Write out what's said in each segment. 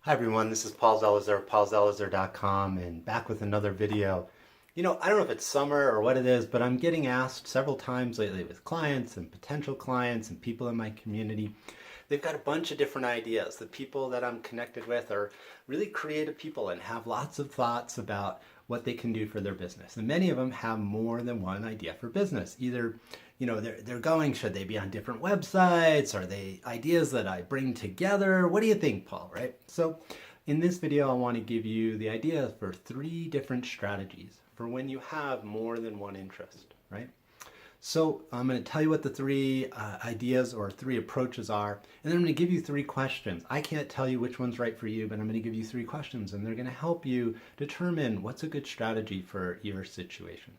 Hi everyone, this is Paul Zelizer of paulzelizer.com and back with another video. I don't know if it's summer or what it is, but I'm getting asked several times lately with clients and potential clients and people in my community. They've got a bunch of different ideas. The people that I'm connected with are really creative people and have lots of thoughts about what they can do for their business. And many of them have more than one idea for business. Either, they're going, should they be on different websites? Are they ideas that I bring together? What do you think, Paul, right? So in this video, I want to give you the idea for 3 different strategies for when you have more than one interest, right? So I'm going to tell you what the 3 ideas or 3 approaches are, and then I'm going to give you 3 questions. I can't tell you which one's right for you, but I'm going to give you 3 questions, and they're going to help you determine what's a good strategy for your situation.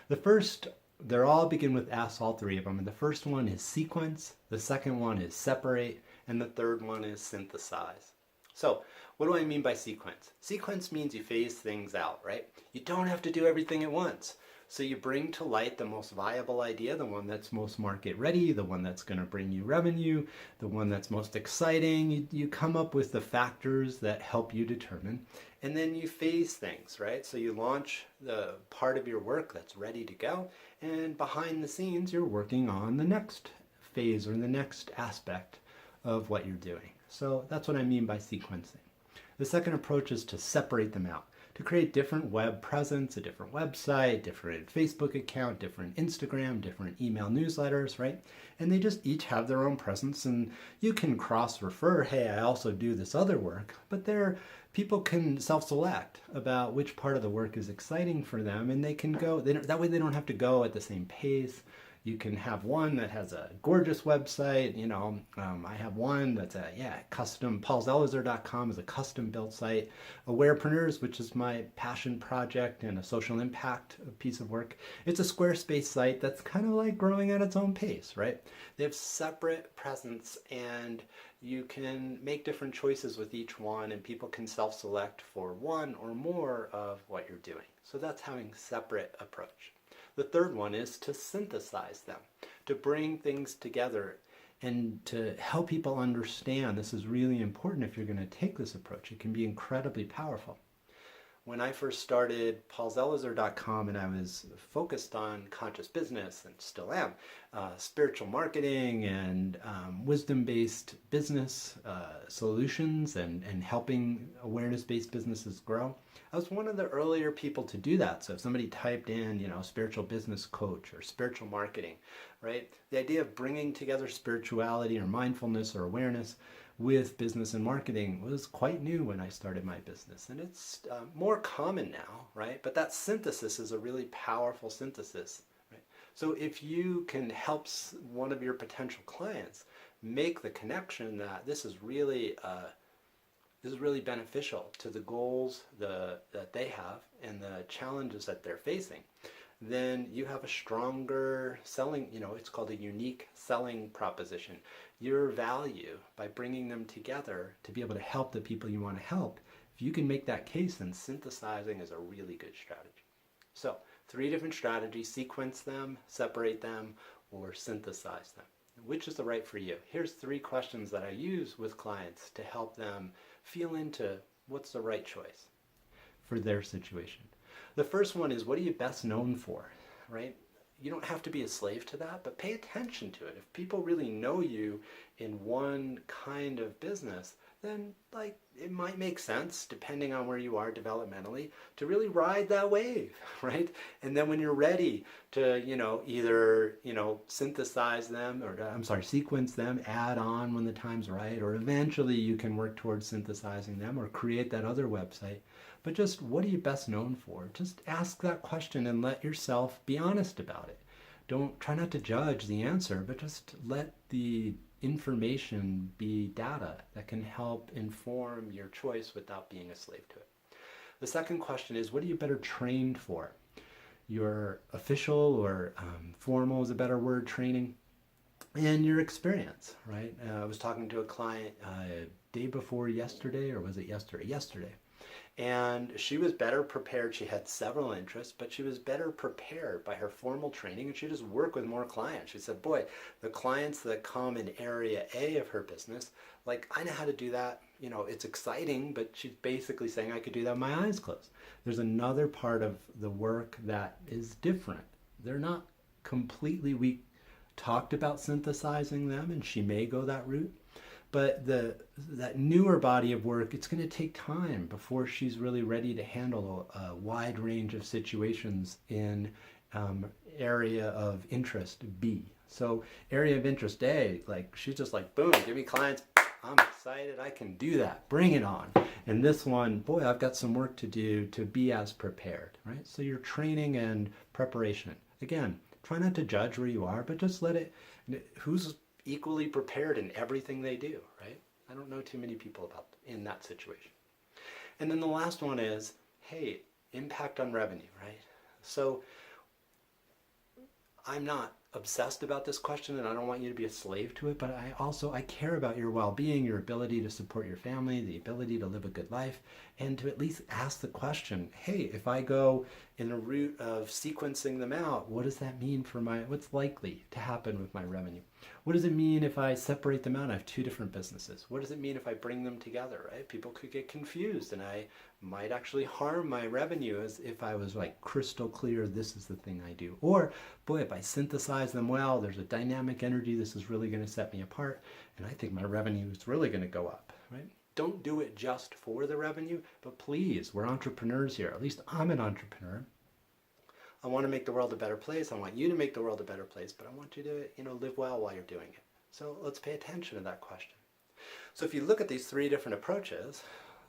The first, they're all begin with S, all 3 of them. And the first one is sequence, the second one is separate, and the third one is synthesize. So what do I mean by sequence? Sequence means you phase things out, right? You don't have to do everything at once. So you bring to light the most viable idea, the one that's most market ready, the one that's going to bring you revenue, the one that's most exciting. You come up with the factors that help you determine, and then you phase things, right? So you launch the part of your work that's ready to go, and behind the scenes, you're working on the next phase or the next aspect of what you're doing. So that's what I mean by sequencing. The second approach is to separate them out, to create different web presence, a different website, different Facebook account, different Instagram, different email newsletters, right? And they just each have their own presence, and you can cross-refer, hey, I also do this other work, but people can self-select about which part of the work is exciting for them, and they can go, that way they don't have to go at the same pace. You can have one that has a gorgeous website. I have one that's custom. paulzelizer.com is a custom built site. Awarepreneurs, which is my passion project and a social impact piece of work. It's a Squarespace site that's kind of like growing at its own pace, right? They have separate presence, and you can make different choices with each one, and people can self-select for one or more of what you're doing. So that's having separate approach. The third one is to synthesize them, to bring things together and to help people understand. This is really important if you're going to take this approach. It can be incredibly powerful. When I first started paulzelizer.com and I was focused on conscious business, and still am, spiritual marketing and wisdom-based business solutions and helping awareness-based businesses grow, I was one of the earlier people to do that. So if somebody typed in, spiritual business coach or spiritual marketing, right? The idea of bringing together spirituality or mindfulness or awareness with business and marketing was quite new when I started my business, and it's more common now, right? But that synthesis is a really powerful synthesis, right? So if you can help one of your potential clients make the connection that this is really beneficial to the goals that they have and the challenges that they're facing, then you have a stronger selling, it's called a unique selling proposition. Your value, by bringing them together to be able to help the people you want to help, if you can make that case, then synthesizing is a really good strategy. So 3 different strategies: sequence them, separate them, or synthesize them. Which is the right for you? Here's 3 questions that I use with clients to help them feel into what's the right choice for their situation. The first one is, what are you best known for, right? You don't have to be a slave to that, but pay attention to it. If people really know you in one kind of business, then it might make sense, depending on where you are developmentally, to really ride that wave, right? And then when you're ready to, either, synthesize them, or sequence them, add on when the time's right, or eventually you can work towards synthesizing them or create that other website. But just, what are you best known for? Just ask that question and let yourself be honest about it. Don't try not to judge the answer, but just let the information be data that can help inform your choice without being a slave to it. The second question is, what are you better trained for? Your official or formal is a better word, training, and your experience, right? I was talking to a client day before yesterday, or was it yesterday? Yesterday. And she was better prepared. She had several interests, but she was better prepared by her formal training, and she just worked with more clients. She said, boy, the clients that come in area A of her business, I know how to do that it's exciting, but she's basically saying I could do that with my eyes closed. There's another part of the work that is different. They're not completely, we talked about synthesizing them, and she may go that route. But that newer body of work, it's going to take time before she's really ready to handle a wide range of situations in area of interest B. So area of interest A, like she's just like, boom, give me clients. I'm excited. I can do that. Bring it on. And this one, boy, I've got some work to do to be as prepared, right? So your training and preparation. Again, try not to judge where you are, but just let it, who's equally prepared in everything they do, right? I don't know too many people about in that situation. And then the last one is, hey, impact on revenue, right? So I'm not obsessed about this question, and I don't want you to be a slave to it, but I care about your well-being, your ability to support your family, the ability to live a good life, and to at least ask the question, hey, if I go in a route of sequencing them out, what does that mean for what's likely to happen with my revenue? What does it mean if I separate them out? I have two different businesses. What does it mean if I bring them together, right? People could get confused, and I might actually harm my revenue as if I was like crystal clear, this is the thing I do. Or, boy, if I synthesize them well, there's a dynamic energy, this is really going to set me apart, and I think my revenue is really going to go up, right? Don't do it just for the revenue, but please, we're entrepreneurs here. At least I'm an entrepreneur. I want to make the world a better place. I want you to make the world a better place, but I want you to, live well while you're doing it. So let's pay attention to that question. So if you look at these three different approaches,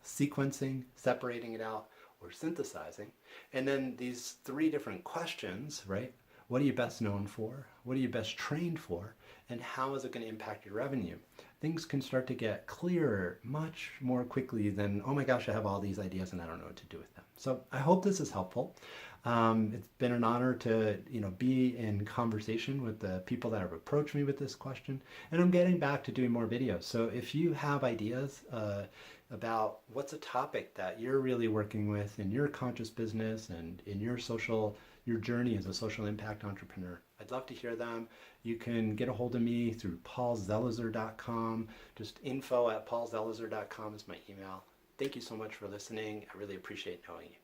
sequencing, separating it out, or synthesizing, and then these three different questions, right? What are you best known for? What are you best trained for? And how is it going to impact your revenue? Things can start to get clearer much more quickly than, oh my gosh, I have all these ideas and I don't know what to do with them. So I hope this is helpful. It's been an honor to, be in conversation with the people that have approached me with this question, and I'm getting back to doing more videos. So if you have ideas about what's a topic that you're really working with in your conscious business and in your journey as a social impact entrepreneur, I'd love to hear them. You can get a hold of me through paulzelizer.com. Just info@paulzelizer.com is my email. Thank you so much for listening. I really appreciate knowing you.